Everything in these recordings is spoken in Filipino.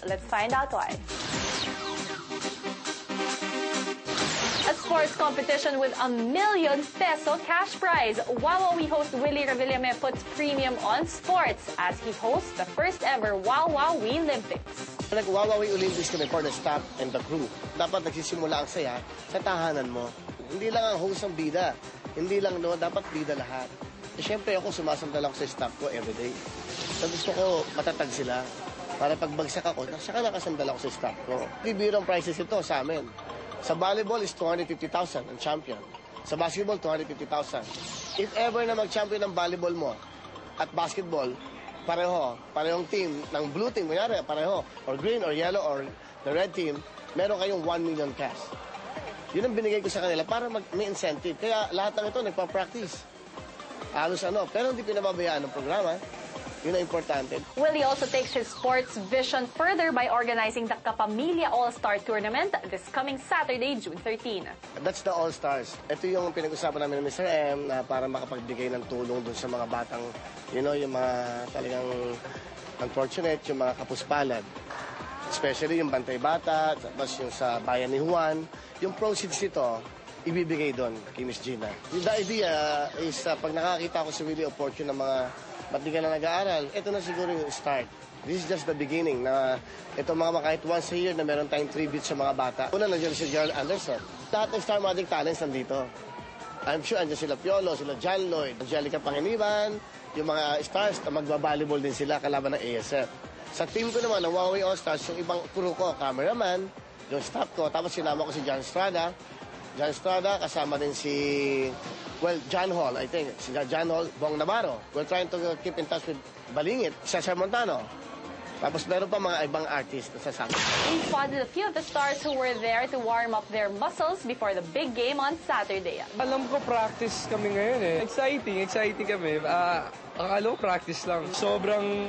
Let's find out why. A sports competition with ₱1 million cash prize. Wawawi host Willie Revillame puts premium on sports as he hosts the first ever Wawawi Olympics. Nag-Wawawi Olympics kami for the staff and the crew. Dapat nagsisimula ang saya sa tahanan mo. Hindi lang ang host ang bida. Hindi lang dapat bida lahat. Siyempre ako sumasandal ako sa staff ko everyday. So gusto ko matatag sila. Para pagbagsak ako, saka nakasandal ako sa staff ko. Bibirong prizes ito sa amin. Sa volleyball is 250,000 ang champion. Sa basketball, 250,000. If ever na mag-champion ng volleyball mo at basketball, parehong team ng blue team, kunyari, pareho, or green, or yellow, or the red team, meron kayong 1 million cash. Yun ang binigay ko sa kanila para may incentive. Kaya lahat ng ito, nagpa-practice. Halos pero hindi pinababayaan ng programa. Yun ang importante. Willie also takes his sports vision further by organizing the Kapamilya All-Star Tournament this coming Saturday, June 13. That's the All-Stars. Ito yung pinag-usapan namin ng Mr. M na para makapagbigay ng tulong dun sa mga batang, yung mga talagang unfortunate, yung mga kapuspalad. Especially yung Bantay Bata, tapos yung sa Bayan ni Juan. Yung proceeds ito, ibibigay doon kay Miss Gina. The idea is pag nakakita ko si Willie of fortune ng mga ba't di ka na nag-aaral? Ito na siguro yung start. This is just the beginning na ito kahit once a year na meron tayong tribute sa mga bata. Una, nandiyan si Gerald Anderson. Lahat ng Star Magic Talents nandito. I'm sure andyan sila Piolo, sila John Lloyd, Angelica Panginiban, yung mga stars na magbabalibol din sila kalaban ng ASF. Sa team ko naman, ng Wawawi All-Stars, yung ibang crew ko, cameraman, yung staff ko, tapos sinama ko si John Estrada. John Estrada, kasama din si John Hall, I think. Si John Hall, Bong Navarro. We're trying to keep in touch with Balingit, Cesar Montano. Tapos meron pa mga ibang artists na sasama. We spotted a few of the stars who were there to warm up their muscles before the big game on Saturday. Alam ko practice kami ngayon eh. Exciting kami. Akala ko practice lang. Sobrang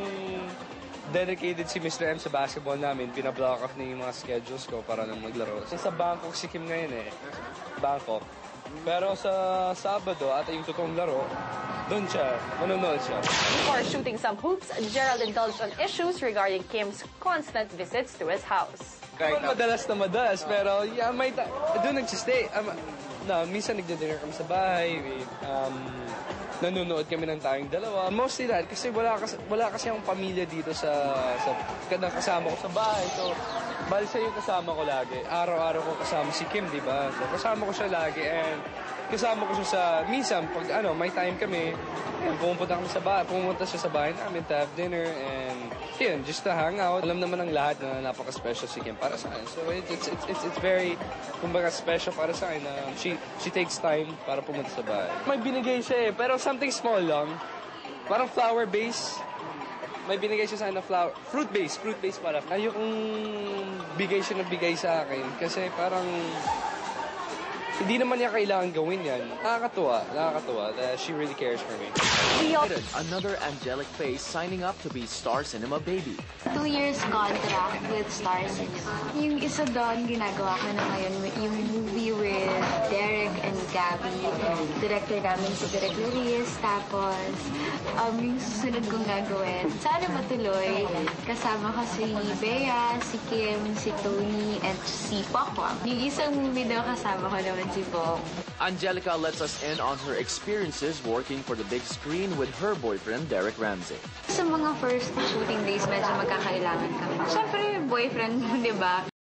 dedicated si Mr. M sa basketball namin. Pinablock off niya yung mga schedules ko para lang maglaro. Sa Bangkok si Kim ngayon eh. Bangkok. Pero sa Sabado at yung totoong laro, doon siya, manonood siya. Before shooting some hoops, Gerald indulged on issues regarding Kim's constant visits to his house. Madalas, pero doon nagsistay. Minsan nagda-dinner kami sa bahay. Nanonood kami ng tayong dalawa. Mostly that, kasi wala kasi akong pamilya dito sa kasama ko sa bahay. So, bali siya yung kasama ko lagi. Araw-araw ko kasama si Kim, di ba? So, kasama ko siya lagi and kasama ko siya sa, minsan, pag may time kami, pumunta siya sa bahay namin to have dinner and yun, just to hang out. Alam naman ng lahat na napaka-special si Kim para sa akin. So, it's very, kumbaga, special para sa akin na she takes time para pumunta sa bahay. May binigay siya pero something small lang. Parang flower base. May binigay siya sa akin na fruit base pala. Ayokong bigay siya na bigay sa akin kasi parang hindi naman niya kailangan gawin yan. Nakakatuwa that she really cares for me. Another angelic face signing up to be Star Cinema baby. 2 years contract with Star Cinema. Yung isa doon, ginagawa ko na ngayon, yung movie with Derek and Gabby. Director namin si Derek Luis. Tapos, yung susunod kong gagawin, sana matuloy. Kasama ko si Bea, si Kim, si Tony, and si Pokwang. Yung isang movie daw kasama ko naman si Bong. Angelica lets us in on her experiences working for the big screen with her boyfriend, Derek Ramsey. Sa mga first shooting days, medyo magkakailangan kami. Siyempre, boyfriend mo, di ba?